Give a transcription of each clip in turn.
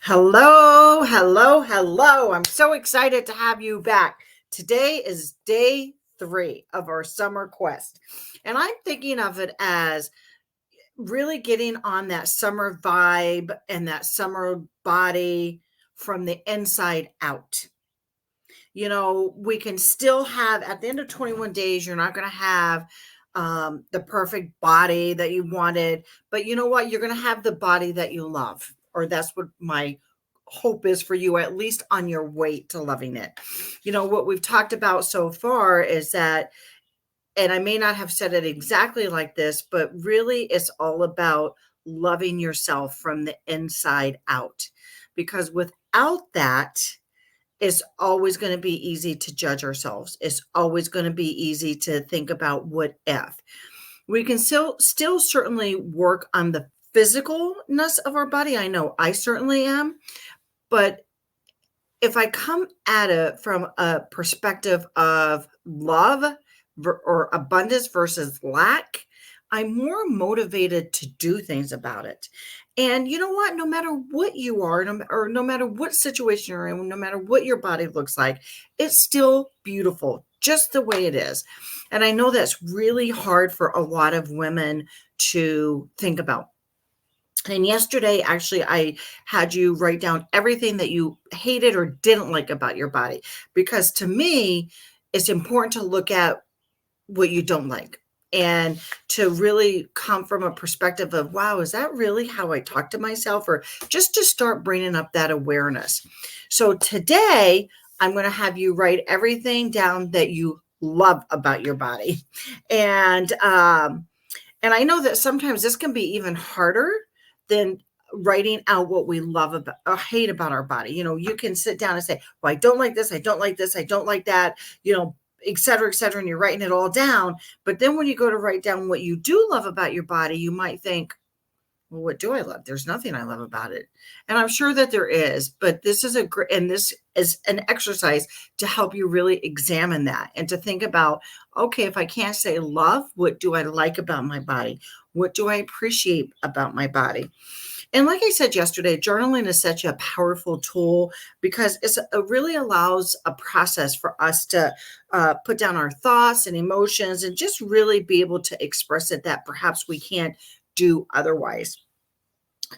Hello, hello, hello. I'm so excited to have you back. Today is day 3 of our summer quest. And I'm thinking of it as really getting on that summer vibe and that summer body from the inside out. We can still have at the end of 21 days, you're not going to have the perfect body that you wanted, but you know what? You're going to have the body that you love, or that's what my hope is for you, at least on your way to loving it. What we've talked about so far is that, and I may not have said it exactly like this, but really it's all about loving yourself from the inside out. Because without that, it's always going to be easy to judge ourselves. It's always going to be easy to think about what if. We can still certainly work on the physicalness of our body. I know I certainly am, but if I come at it from a perspective of love or abundance versus lack, I'm more motivated to do things about it. And you know what? No matter what you are, or no matter what situation you're in, no matter what your body looks like, it's still beautiful, just the way it is. And I know that's really hard for a lot of women to think about. And yesterday, actually, I had you write down everything that you hated or didn't like about your body, because to me, it's important to look at what you don't like and to really come from a perspective of, wow, is that really how I talk to myself? Or just to start bringing up that awareness. So today, I'm going to have you write everything down that you love about your body. And, and I know that sometimes this can be even harder than writing out what we love about or hate about our body. You can sit down and say, well, I don't like this, I don't like this, I don't like that, et cetera, et cetera, and you're writing it all down. But then when you go to write down what you do love about your body, you might think, well, what do I love? There's nothing I love about it. And I'm sure that there is, but this is this is an exercise to help you really examine that and to think about, okay, if I can't say love, what do I like about my body? What do I appreciate about my body? And like I said yesterday, journaling is such a powerful tool because it really allows a process for us to put down our thoughts and emotions and just really be able to express it that perhaps we can't do otherwise.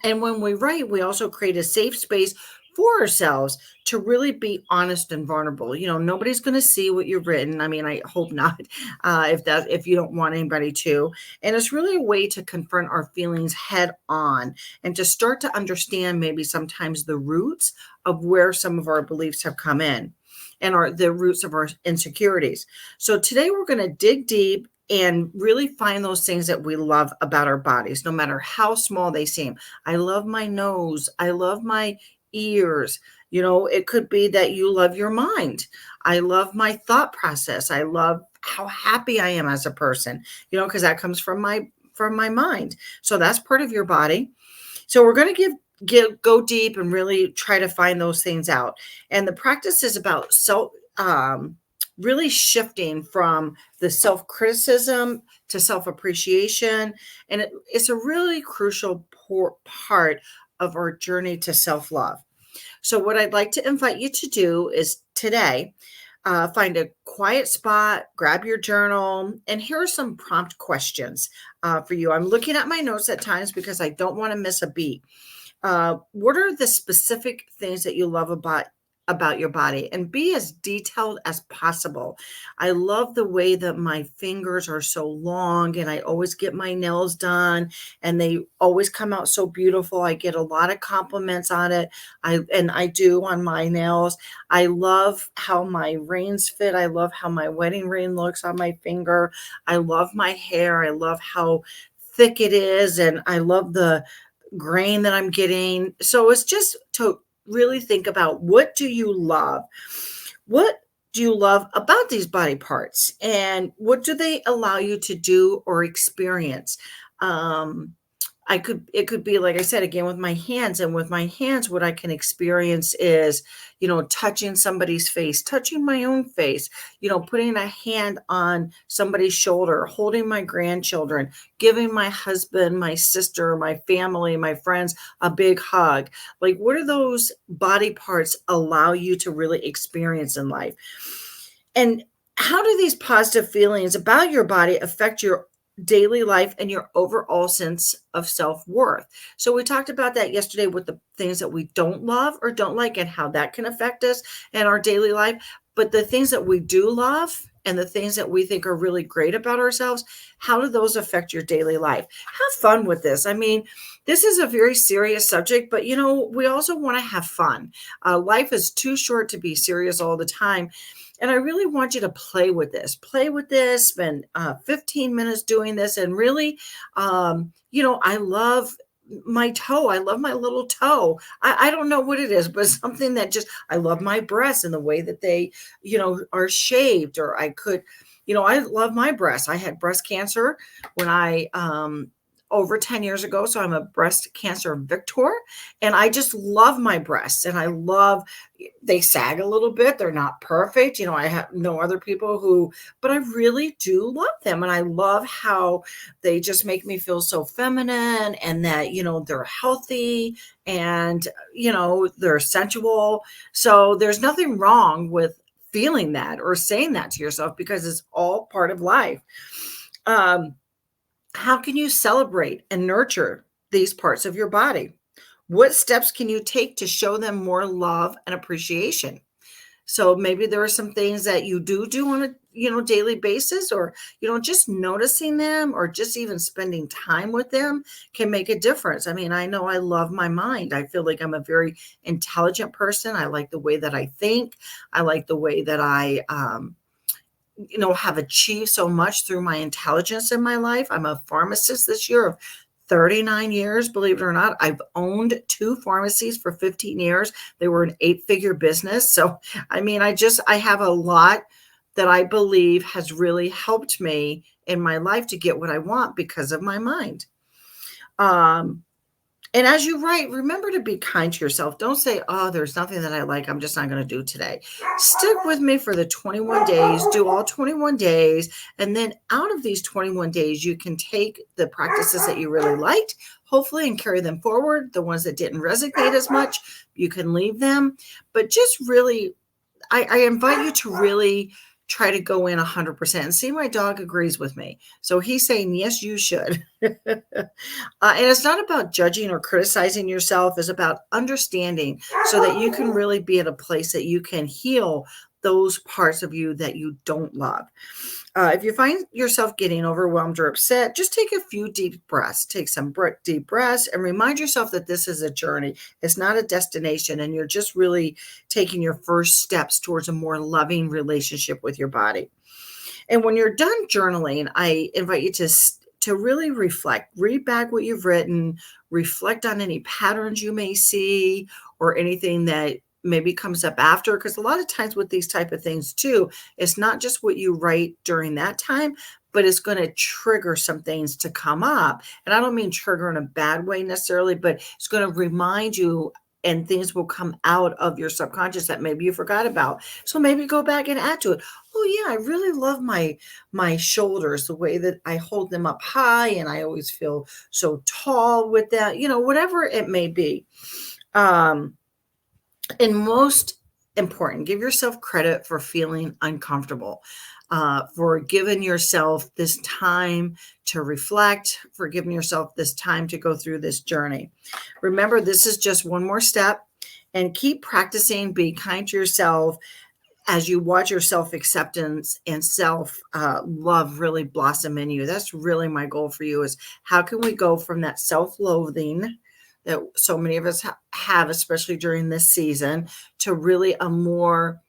And when we write, we also create a safe space for ourselves to really be honest and vulnerable. Nobody's going to see what you've written. I mean, I hope not, if you don't want anybody to. And it's really a way to confront our feelings head on and to start to understand maybe sometimes the roots of where some of our beliefs have come in and the roots of our insecurities. So today we're going to dig deep and really find those things that we love about our bodies, no matter how small they seem. I love my nose. I love my ears. It could be that you love your mind. I love my thought process. I love how happy I am as a person, because that comes from my mind. So that's part of your body. So we're going to go deep and really try to find those things out. And the practice is about really shifting from the self-criticism to self-appreciation. And it's a really crucial part of our journey to self-love. So what I'd like to invite you to do is today, find a quiet spot, grab your journal, and here are some prompt questions for you. I'm looking at my notes at times because I don't want to miss a beat. What are the specific things that you love about your body, and be as detailed as possible. I love the way that my fingers are so long and I always get my nails done and they always come out so beautiful. I get a lot of compliments on it. I do on my nails. I love how my rings fit. I love how my wedding ring looks on my finger. I love my hair. I love how thick it is, and I love the grain that I'm getting. So it's just to really think about, what do you love? What do you love about these body parts? And what do they allow you to do or experience? Um, it could be, like I said, again, with my hands. And with my hands, what I can experience is, touching somebody's face, touching my own face, putting a hand on somebody's shoulder, holding my grandchildren, giving my husband, my sister, my family, my friends a big hug. Like, what do those body parts allow you to really experience in life? And how do these positive feelings about your body affect your daily life and your overall sense of self-worth? So we talked about that yesterday with the things that we don't love or don't like and how that can affect us in our daily life. But the things that we do love and the things that we think are really great about ourselves, how do those affect your daily life? Have fun with this. I mean, this is a very serious subject, but we also want to have fun. Life is too short to be serious all the time. And I really want you to play with this, spend 15 minutes doing this. And really, I love my toe. I love my little toe. I don't know what it is, but something that just, I love my breasts and the way that they, are shaped. Or I love my breasts. I had breast cancer when over 10 years ago. So I'm a breast cancer victor, and I just love my breasts, and they sag a little bit. They're not perfect. I have no other people but I really do love them. And I love how they just make me feel so feminine, and that, they're healthy, and, they're sensual. So there's nothing wrong with feeling that or saying that to yourself, because it's all part of life. How can you celebrate and nurture these parts of your body? What steps can you take to show them more love and appreciation? So maybe there are some things that you do on a daily basis, or just noticing them, or just even spending time with them can make a difference. I mean, I know I love my mind. I feel like I'm a very intelligent person. I like the way that I think. I like the way that I have achieved so much through my intelligence in my life. I'm a pharmacist this year of 39 years, believe it or not. I've owned 2 pharmacies for 15 years. They were an 8-figure business. So, I mean, I have a lot that I believe has really helped me in my life to get what I want because of my mind. And as you write, remember to be kind to yourself. Don't say, oh, there's nothing that I like, I'm just not going to do today. Stick with me for the 21 days, do all 21 days. And then out of these 21 days, you can take the practices that you really liked, hopefully, and carry them forward. The ones that didn't resonate as much, you can leave them. But just really, I invite you to really try to go in 100%. And see, my dog agrees with me. So he's saying, yes, you should. And it's not about judging or criticizing yourself. It's about understanding, so that you can really be at a place that you can heal those parts of you that you don't love. If you find yourself getting overwhelmed or upset, just take a few deep breaths. Take some deep breaths and remind yourself that this is a journey. It's not a destination, and you're just really taking your first steps towards a more loving relationship with your body. And when you're done journaling, I invite you to really reflect, read back what you've written, reflect on any patterns you may see, or anything that maybe comes up after. Because a lot of times with these type of things too, it's not just what you write during that time, but it's going to trigger some things to come up. And I don't mean trigger in a bad way necessarily, but it's going to remind you, and things will come out of your subconscious that maybe you forgot about. So maybe go back and add to it. Oh yeah, I really love my shoulders, the way that I hold them up high, and I always feel so tall with that, whatever it may be. And most important, give yourself credit for feeling uncomfortable, for giving yourself this time to reflect, for giving yourself this time to go through this journey. Remember, this is just one more step, and keep practicing being kind to yourself as you watch your self-acceptance and self-love really blossom in you. That's really my goal for you, is how can we go from that self-loathing that so many of us have, especially during this season, to really a more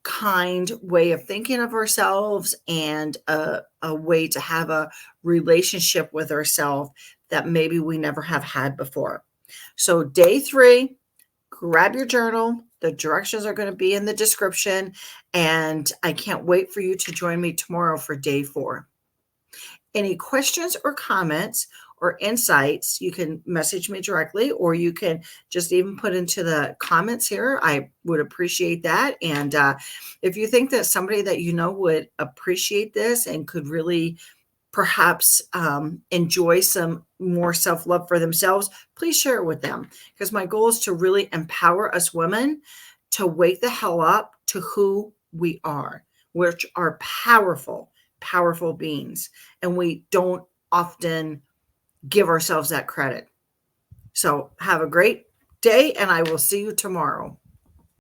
kind way of thinking of ourselves, and a way to have a relationship with ourselves that maybe we never have had before. So day 3, grab your journal. The directions are going to be in the description, and I can't wait for you to join me tomorrow for day 4. Any questions or comments, or insights, you can message me directly, or you can just even put into the comments here. I would appreciate that. And if you think that somebody that you know would appreciate this and could really perhaps enjoy some more self-love for themselves, please share it with them, because my goal is to really empower us women to wake the hell up to who we are, which are powerful, powerful beings. And we don't often give ourselves that credit. So have a great day, and I will see you tomorrow.